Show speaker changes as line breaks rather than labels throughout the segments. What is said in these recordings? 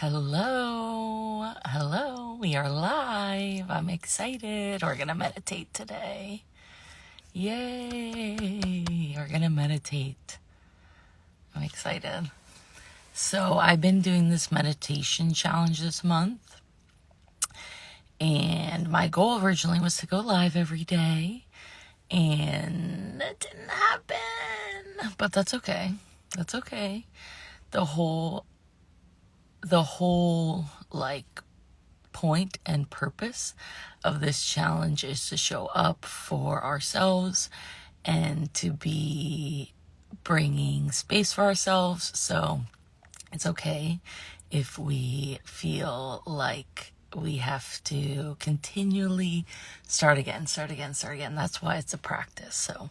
Hello, we are live. I'm excited. We're gonna meditate today. Yay, we're gonna meditate. I'm excited. So I've been doing this meditation challenge this month, and my goal originally was to go live every day, and it didn't happen, but that's okay. The whole like point and purpose of this challenge is to show up for ourselves and to be bringing space for ourselves. So it's okay if we feel like we have to continually start again. That's why it's a practice. So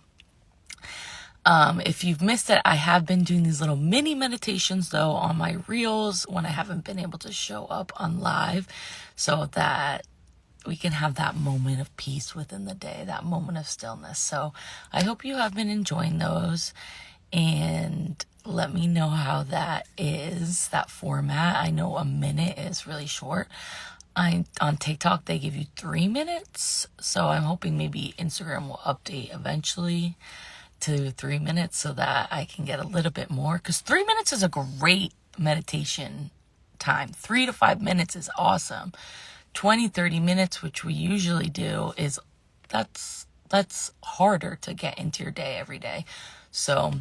if you've missed it, I have been doing these little mini meditations though on my reels when I haven't been able to show up on live, so that we can have that moment of peace within the day, that moment of stillness. So I hope you have been enjoying those, and let me know how that is, that format. I know a minute is really short. On TikTok, they give you 3 minutes. So I'm hoping maybe Instagram will update eventually to 3 minutes so that I can get a little bit more, because 3 minutes is a great meditation time. 3 to 5 minutes is awesome. 20-30 minutes, which we usually do, is that's harder to get into your day every day. So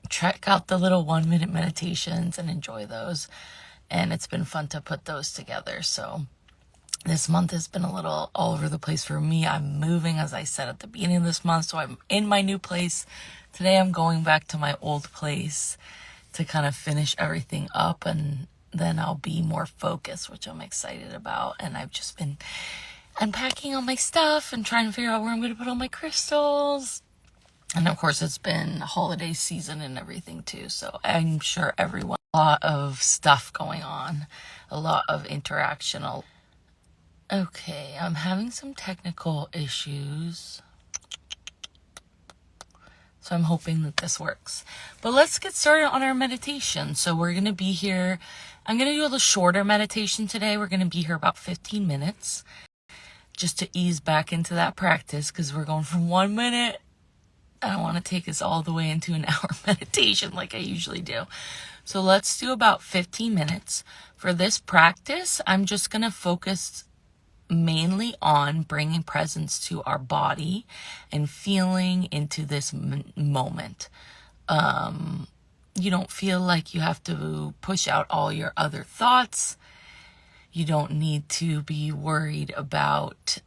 check out the little 1 minute meditations and enjoy those, and it's been fun to put those together. So this month has been a little all over the place for me. I'm moving, as I said at the beginning of this month, so I'm in my new place. Today I'm going back to my old place to kind of finish everything up, and then I'll be more focused, which I'm excited about. And I've just been unpacking all my stuff and trying to figure out where I'm going to put all my crystals. And of course, it's been holiday season and everything too, so I'm sure everyone, a lot of stuff going on, a lot of interaction. Okay, I'm having some technical issues, so I'm hoping that this works. But let's get started on our meditation. So we're going to be here. I'm going to do a little shorter meditation today. We're going to be here about 15 minutes just to ease back into that practice, because we're going from 1 minute. I don't want to take us all the way into an hour meditation like I usually do. So let's do about 15 minutes. For this practice, I'm just going to focus mainly on bringing presence to our body and feeling into this moment. You don't feel like you have to push out all your other thoughts. You don't need to be worried about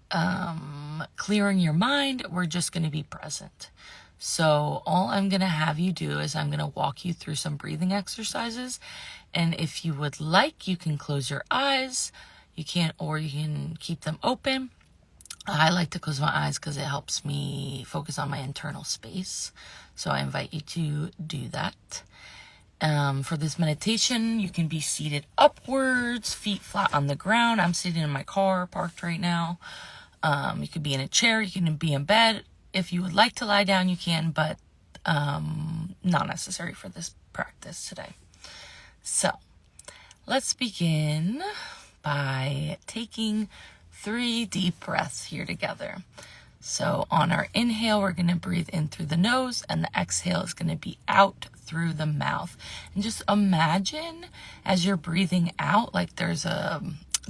clearing your mind. We're just going to be present. So all I'm going to have you do is I'm going to walk you through some breathing exercises. And if you would like, you can close your eyes. You can keep them open. I like to close my eyes because it helps me focus on my internal space. So I invite you to do that. For this meditation, you can be seated upwards, feet flat on the ground. I'm sitting in my car, parked right now. You could be in a chair, you can be in bed. If you would like to lie down, you can, but not necessary for this practice today. So let's begin by taking 3 deep breaths here together. So on our inhale, we're going to breathe in through the nose, and the exhale is going to be out through the mouth. And just imagine as you're breathing out, like there's a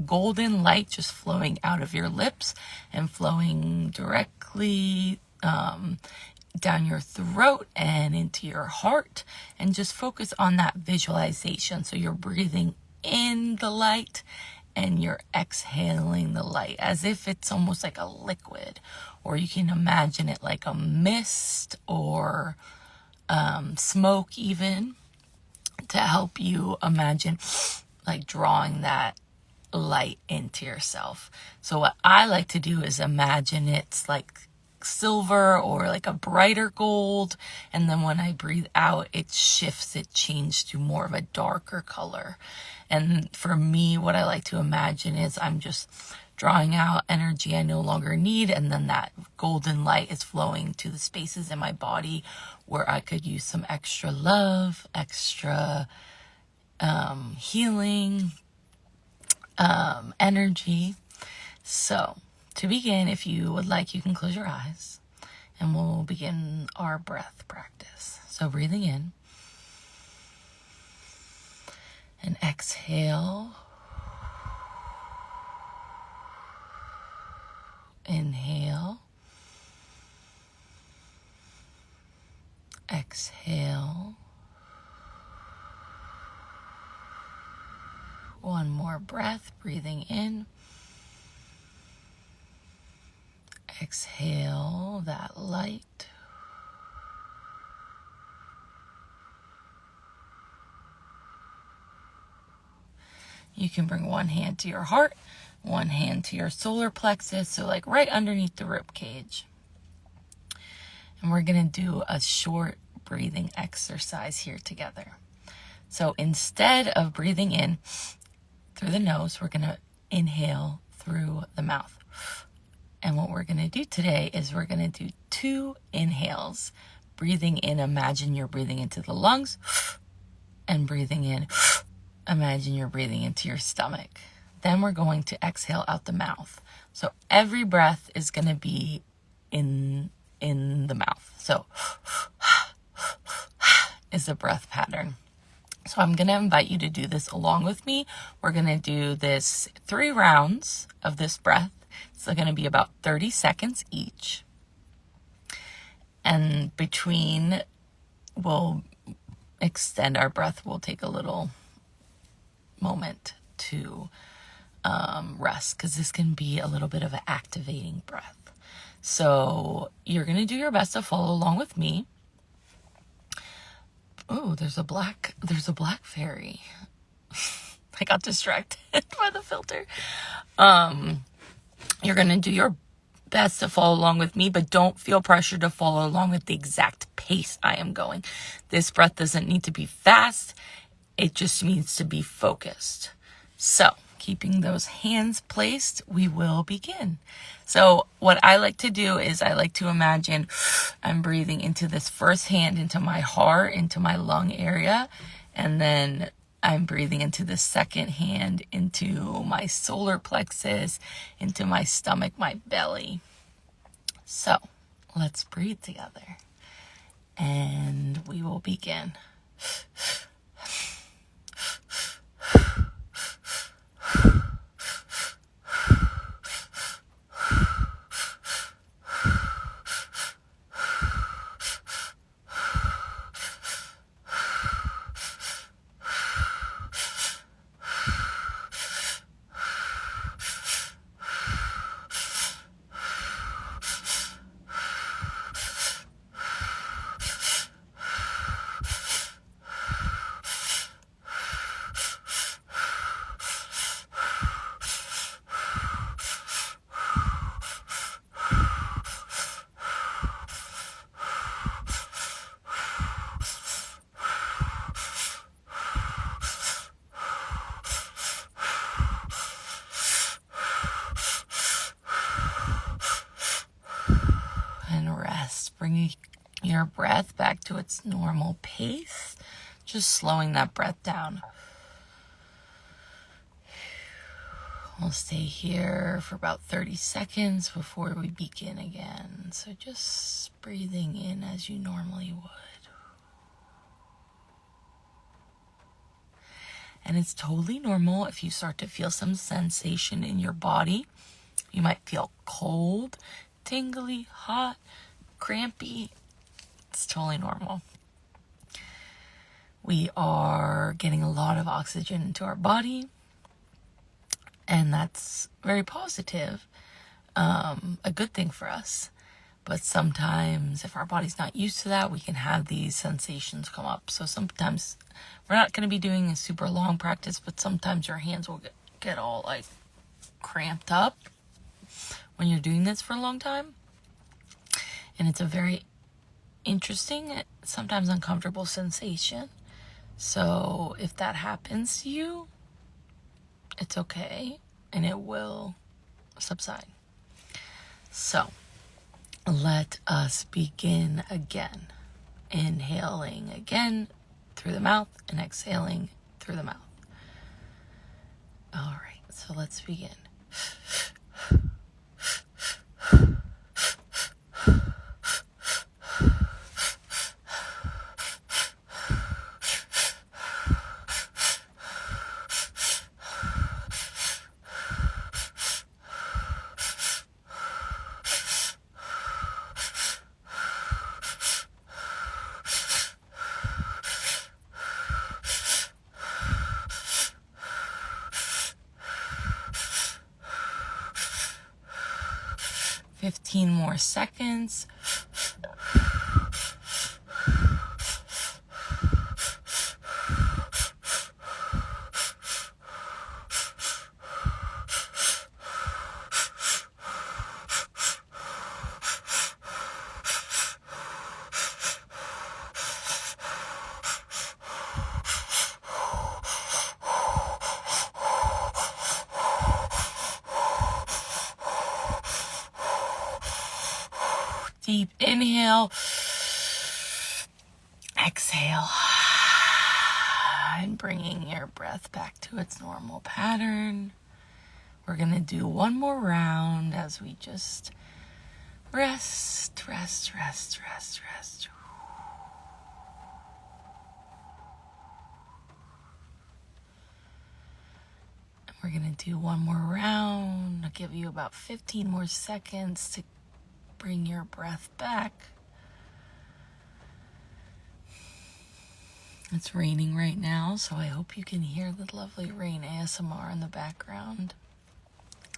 golden light just flowing out of your lips and flowing directly down your throat and into your heart, and just focus on that visualization. So you're breathing in the light and you're exhaling the light as if it's almost like a liquid, or you can imagine it like a mist or smoke, even, to help you imagine like drawing that light into yourself. So what I like to do is imagine it's like silver or like a brighter gold, and then when I breathe out, it shifts, it changes to more of a darker color. And for me, what I like to imagine is I'm just drawing out energy I no longer need, and then that golden light is flowing to the spaces in my body where I could use some extra love, extra healing, energy. So to begin, if you would like, you can close your eyes and we'll begin our breath practice. So breathing in and exhale. Inhale. Exhale. One more breath, breathing in. Exhale that light. You can bring one hand to your heart, one hand to your solar plexus, so like right underneath the rib cage. And we're going to do a short breathing exercise here together. So instead of breathing in through the nose, we're going to inhale through the mouth. And what we're going to do today is we're going to do 2 inhales. Breathing in, imagine you're breathing into the lungs, and breathing in, imagine you're breathing into your stomach. Then we're going to exhale out the mouth. So every breath is going to be in the mouth. So is the breath pattern. So I'm going to invite you to do this along with me. We're going to do this 3 rounds of this breath. It's going to be about 30 seconds each. And between, we'll extend our breath. We'll take a little moment to rest, because this can be a little bit of an activating breath. So you're going to do your best to follow along with me. Oh, there's a black fairy. I got distracted by the filter. You're going to do your best to follow along with me, but don't feel pressure to follow along with the exact pace I am going. This breath doesn't need to be fast. It just needs to be focused. So, keeping those hands placed, we will begin. So, what I like to do is I like to imagine I'm breathing into this first hand, into my heart, into my lung area, and then I'm breathing into the second hand, into my solar plexus, into my stomach, my belly. So, let's breathe together. And we will begin. Bringing your breath back to its normal pace, just slowing that breath down. We'll stay here for about 30 seconds before we begin again. So just breathing in as you normally would. And it's totally normal if you start to feel some sensation in your body. You might feel cold, tingly, hot, crampy. It's totally normal. We are getting a lot of oxygen into our body, and that's very positive, a good thing for us. But sometimes if our body's not used to that, we can have these sensations come up. So sometimes we're not going to be doing a super long practice, but sometimes your hands will get all like cramped up when you're doing this for a long time. And it's a very interesting, sometimes uncomfortable sensation. So if that happens to you, it's okay, and it will subside. So let us begin again. Inhaling again through the mouth and exhaling through the mouth. All right, So let's begin. 15 more seconds. Deep inhale, exhale, and bringing your breath back to its normal pattern. We're going to do one more round as we just rest. And we're going to do one more round. I'll give you about 15 more seconds to bring your breath back. It's raining right now, so I hope you can hear the lovely rain ASMR in the background.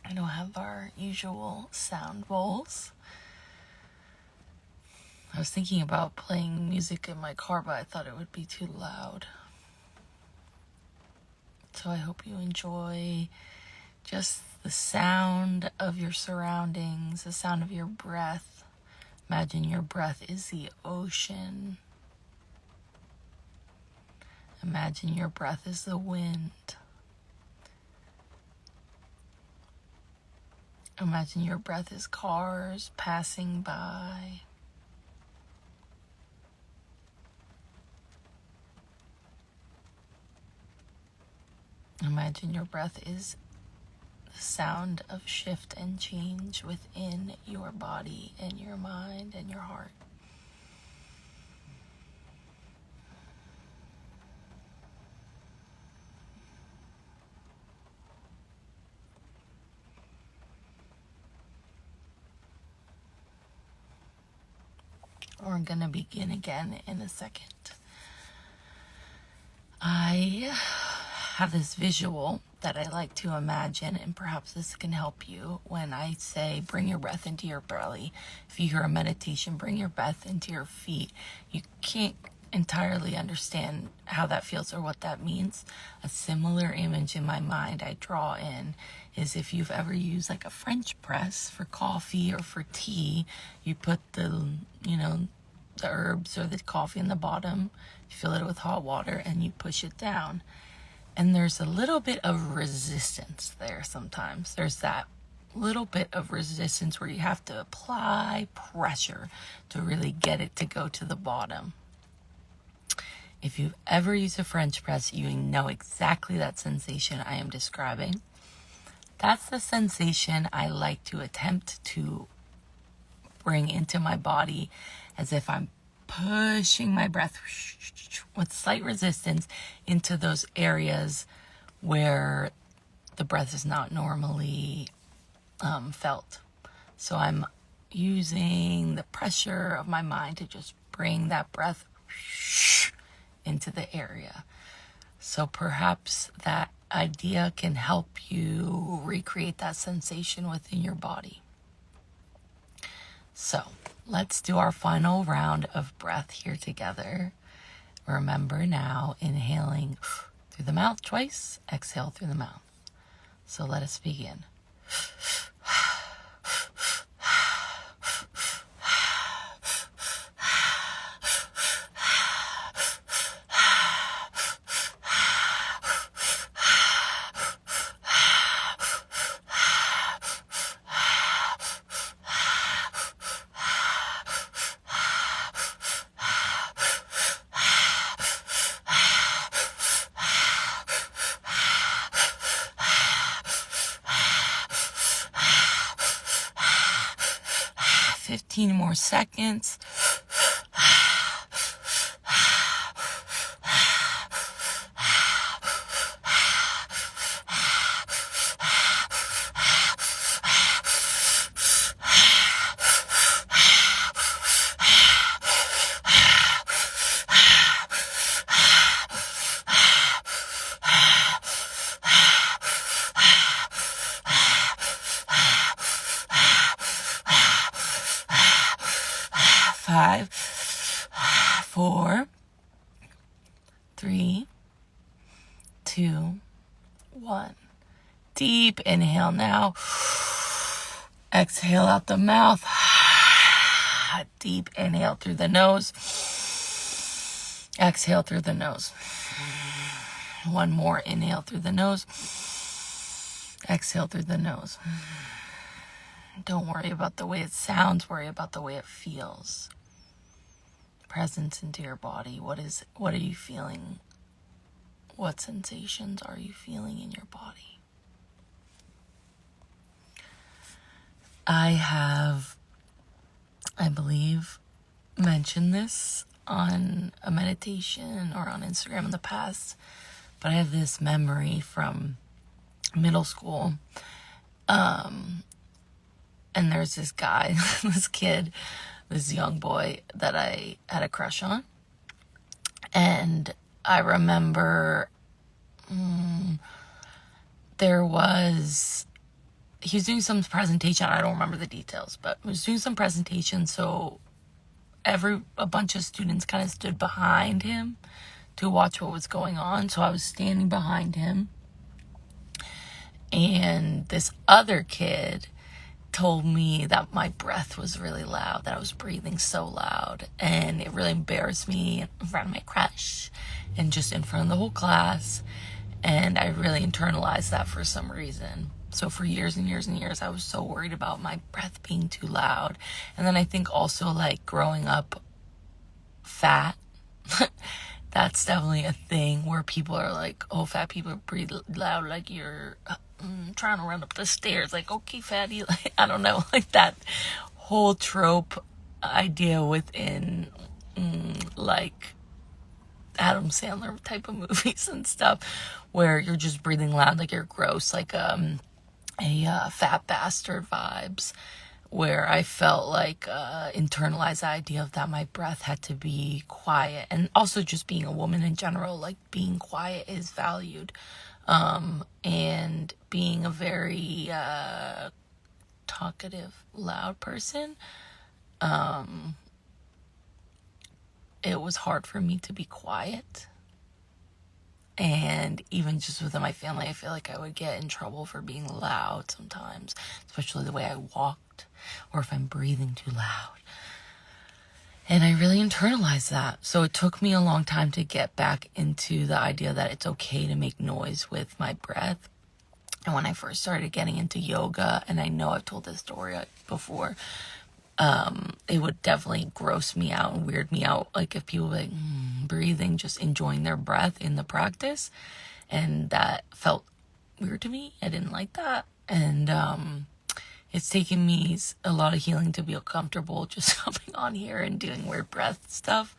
I don't have our usual sound bowls. I was thinking about playing music in my car, but I thought it would be too loud. So I hope you enjoy just the sound of your surroundings, the sound of your breath. Imagine your breath is the ocean. Imagine your breath is the wind. Imagine your breath is cars passing by. Imagine your breath is the sound of shift and change within your body and your mind and your heart. We're going to begin again in a second. I have this visual that I like to imagine, and perhaps this can help you when I say bring your breath into your belly. If you hear a meditation, bring your breath into your feet. You can't entirely understand how that feels or what that means. A similar image in my mind I draw in is if you've ever used like a French press for coffee or for tea, you put the herbs or the coffee in the bottom, you fill it with hot water and you push it down. And there's a little bit of resistance there sometimes. There's that little bit of resistance where you have to apply pressure to really get it to go to the bottom. If you've ever used a French press, you know exactly that sensation I am describing. That's the sensation I like to attempt to bring into my body, as if I'm pushing my breath with slight resistance into those areas where the breath is not normally felt. So I'm using the pressure of my mind to just bring that breath into the area. So perhaps that idea can help you recreate that sensation within your body. So let's do our final round of breath here together. Remember now, inhaling through the mouth twice, exhale through the mouth. So let us begin. 15 more seconds. 5, 4, 3, 2, 1. Deep inhale now. Exhale out the mouth. Deep inhale through the nose. Exhale through the nose. One more inhale through the nose. Exhale through the nose. Don't worry about the way it sounds. Worry about the way it feels. Presence into your body. What are you feeling? What sensations are you feeling in your body? I have, I believe, mentioned this on a meditation or on Instagram in the past, but I have this memory from middle school. And there's this guy, this kid, this young boy that I had a crush on. And I remember he was doing some presentation. I don't remember the details, but he was doing some presentation. So a bunch of students kind of stood behind him to watch what was going on. So I was standing behind him. And this other kid told me that my breath was really loud, that I was breathing so loud, and it really embarrassed me in front of my crush and just in front of the whole class. And I really internalized that for some reason. So for years and years and years, I was so worried about my breath being too loud. And then I think also like growing up fat, that's definitely a thing where people are like, oh, fat people breathe loud like you're trying to run up the stairs, like, okay, fatty, like, I don't know, like that whole trope idea within like Adam Sandler type of movies and stuff, where you're just breathing loud like you're gross, like a fat bastard vibes, where I felt like internalized the idea of that my breath had to be quiet. And also just being a woman in general, like being quiet is valued. And being a very talkative, loud person, it was hard for me to be quiet. And even just within my family, I feel like I would get in trouble for being loud sometimes, especially the way I walked or if I'm breathing too loud. And I really internalized that. So it took me a long time to get back into the idea that it's okay to make noise with my breath. And when I first started getting into yoga, and I know I've told this story before, it would definitely gross me out and weird me out. Like if people were like breathing, just enjoying their breath in the practice. And that felt weird to me. I didn't like that. And it's taken me a lot of healing to feel comfortable just coming on here and doing weird breath stuff.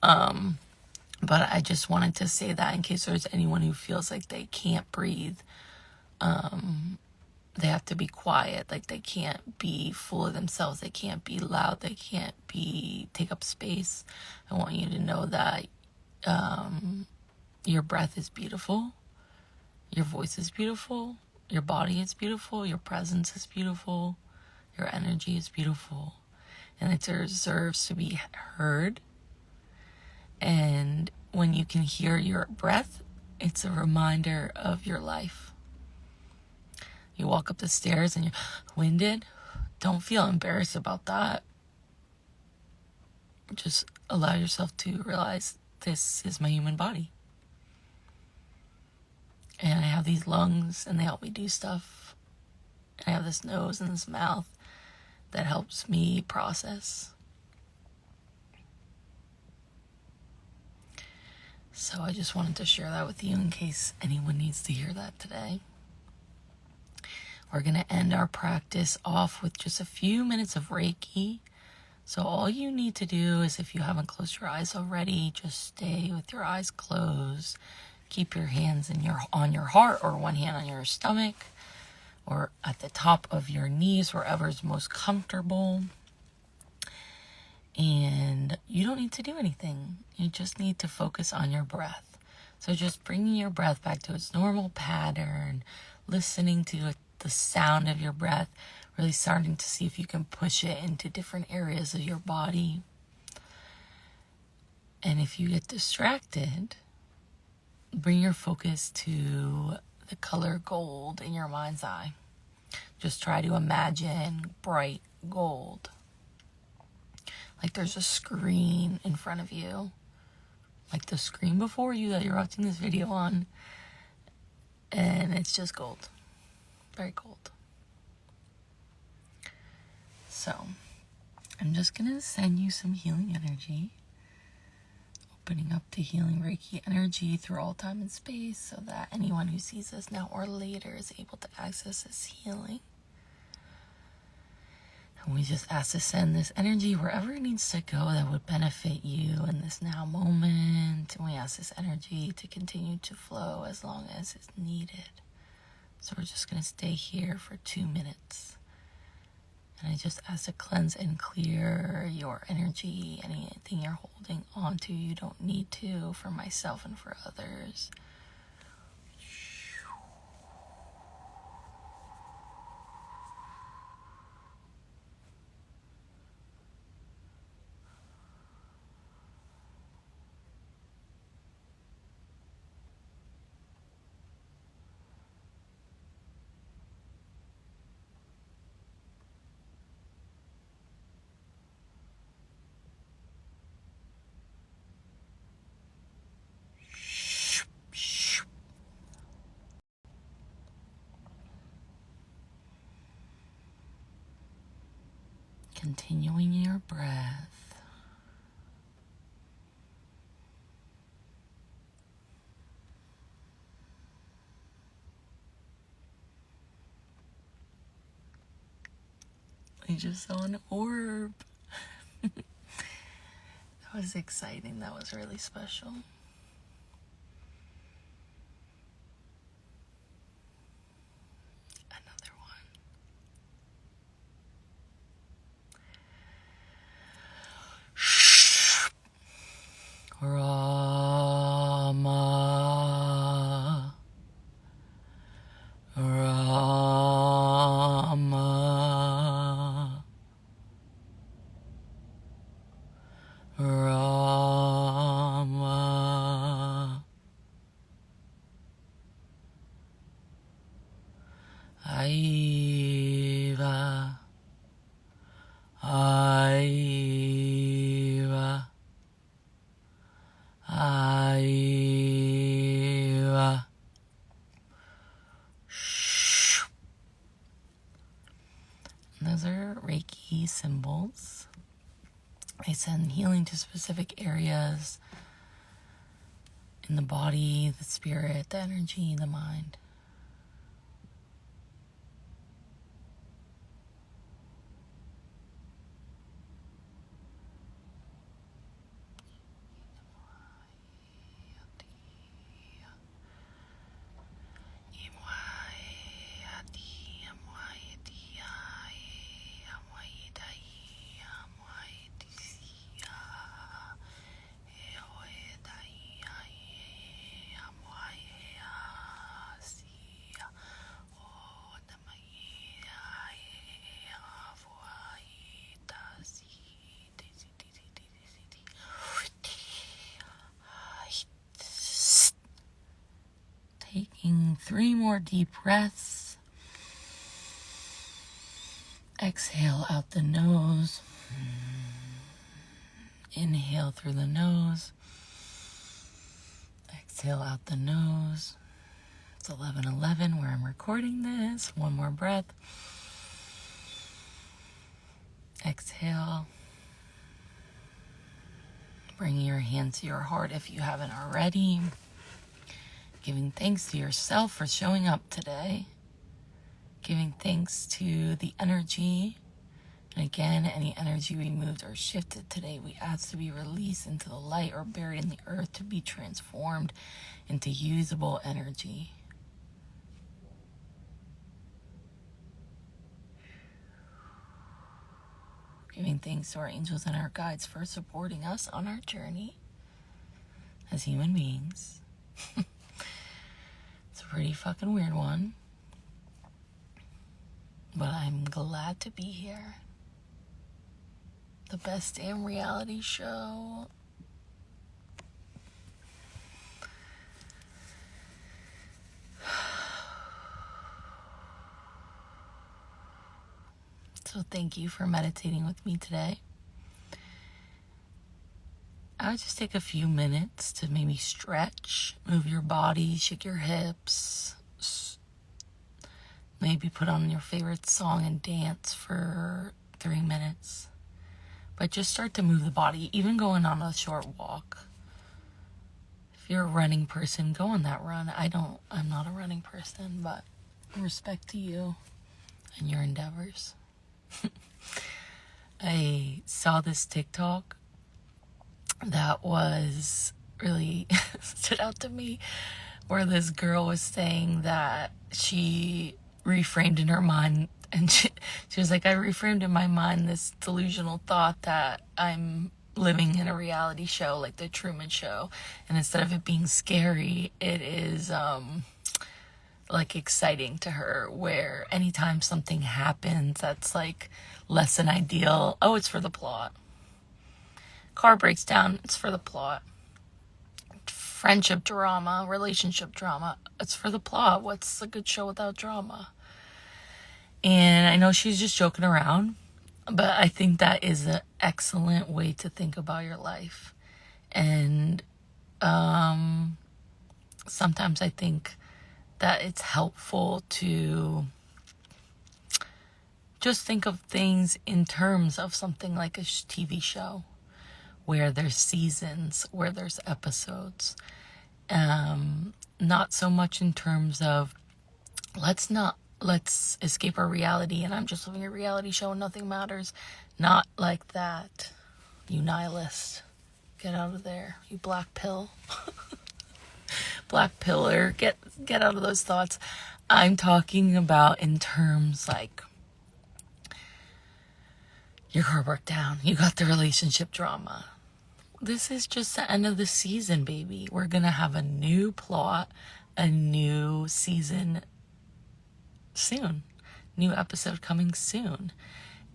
But I just wanted to say that in case there's anyone who feels like they can't breathe. They have to be quiet. Like they can't be full of themselves. They can't be loud. They can't take up space. I want you to know that your breath is beautiful. Your voice is beautiful. Your body is beautiful. Your presence is beautiful. Your energy is beautiful. And it deserves to be heard. And when you can hear your breath, it's a reminder of your life. You walk up the stairs and you're winded. Don't feel embarrassed about that. Just allow yourself to realize this is my human body. And I have these lungs and they help me do stuff. And I have this nose and this mouth that helps me process. So I just wanted to share that with you in case anyone needs to hear that today. We're going to end our practice off with just a few minutes of Reiki. So all you need to do is, if you haven't closed your eyes already, just stay with your eyes closed. Keep your hands on your heart, or one hand on your stomach, or at the top of your knees, wherever is most comfortable. And you don't need to do anything. You just need to focus on your breath. So just bringing your breath back to its normal pattern, listening to the sound of your breath, really starting to see if you can push it into different areas of your body. And if you get distracted, bring your focus to the color gold in your mind's eye. Just try to imagine bright gold. Like there's a screen in front of you. Like the screen before you that you're watching this video on. And it's just gold. Very gold. So, I'm just going to send you some healing energy. Opening up to healing Reiki energy through all time and space, so that anyone who sees this now or later is able to access this healing. And we just ask to send this energy wherever it needs to go that would benefit you in this now moment. And we ask this energy to continue to flow as long as it's needed. So we're just going to stay here for 2 minutes. And I just ask to cleanse and clear your energy, anything you're holding on to you don't need to, for myself and for others. Continuing your breath. I just saw an orb. That was exciting. That was really special. Another one. Rama, Rama, Rama, Aiva, Aiva, Aiva. And those are Reiki symbols. I send healing to specific areas in the body, the spirit, the energy, the mind. Taking 3 more deep breaths. Exhale out the nose. Inhale through the nose. Exhale out the nose. It's 11:11 where I'm recording this. 1 more breath. Exhale. Bringing your hands to your heart if you haven't already. Giving thanks to yourself for showing up today. Giving thanks to the energy. And again, any energy we moved or shifted today, we ask to be released into the light or buried in the earth to be transformed into usable energy. Giving thanks to our angels and our guides for supporting us on our journey as human beings. It's a pretty fucking weird one. But I'm glad to be here. The best damn reality show. So thank you for meditating with me today. I would just take a few minutes to maybe stretch, move your body, shake your hips, maybe put on your favorite song and dance for 3 minutes. But just start to move the body, even going on a short walk. If you're a running person, go on that run. I'm not a running person, but respect to you and your endeavors. I saw this TikTok that was really stood out to me, where this girl was saying that she reframed in her mind, and she was like, I reframed in my mind this delusional thought that I'm living in a reality show like the Truman Show, and instead of it being scary, it is like exciting to her, where anytime something happens that's like less than ideal, oh, it's for the plot. Car breaks down, it's for the plot. Friendship drama, relationship drama, it's for the plot. What's a good show without drama? And I know she's just joking around, but I think that is an excellent way to think about your life. And sometimes I think that it's helpful to just think of things in terms of something like a TV show, where there's seasons, where there's episodes. Not so much in terms of let's escape our reality and I'm just living a reality show and nothing matters. Not like that. You nihilist. Get out of there. You black pill. Black pillar. Get out of those thoughts. I'm talking about in terms like your car broke down. You got the relationship drama. This is just the end of the season, baby. We're going to have a new plot, a new season soon. New episode coming soon.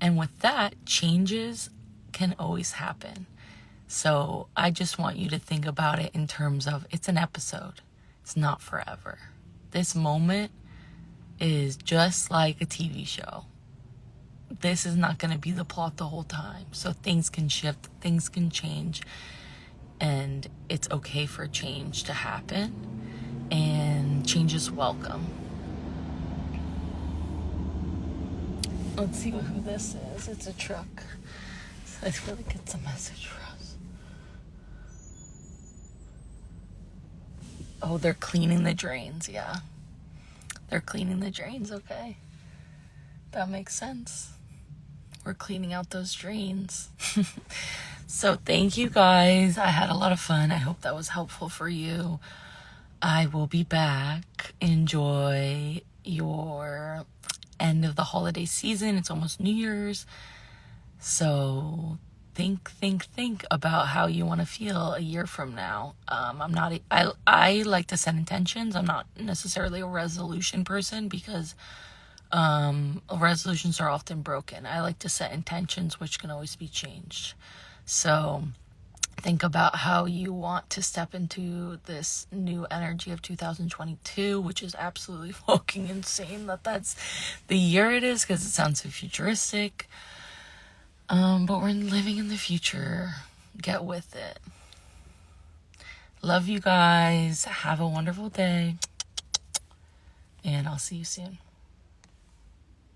And with that, changes can always happen. So I just want you to think about it in terms of it's an episode. It's not forever. This moment is just like a TV show. This is not going to be the plot the whole time. So things can shift, things can change, and it's okay for change to happen, and change is welcome. Let's see who this is. It's a truck. So I feel like it's a message for us. Oh, they're cleaning the drains. Yeah. They're cleaning the drains. Okay. That makes sense. We're cleaning out those drains. So thank you guys. I had a lot of fun. I hope that was helpful for you. I will be back. Enjoy your end of the holiday season. It's almost New Year's. So think about how you want to feel a year from now. I like to set intentions. I'm not necessarily a resolution person because resolutions are often broken. I like to set intentions, which can always be changed. So think about how you want to step into this new energy of 2022, which is absolutely fucking insane that that's the year it is, because it sounds so futuristic. But we're living in the future. Get with it. Love you guys. Have a wonderful day. And I'll see you soon.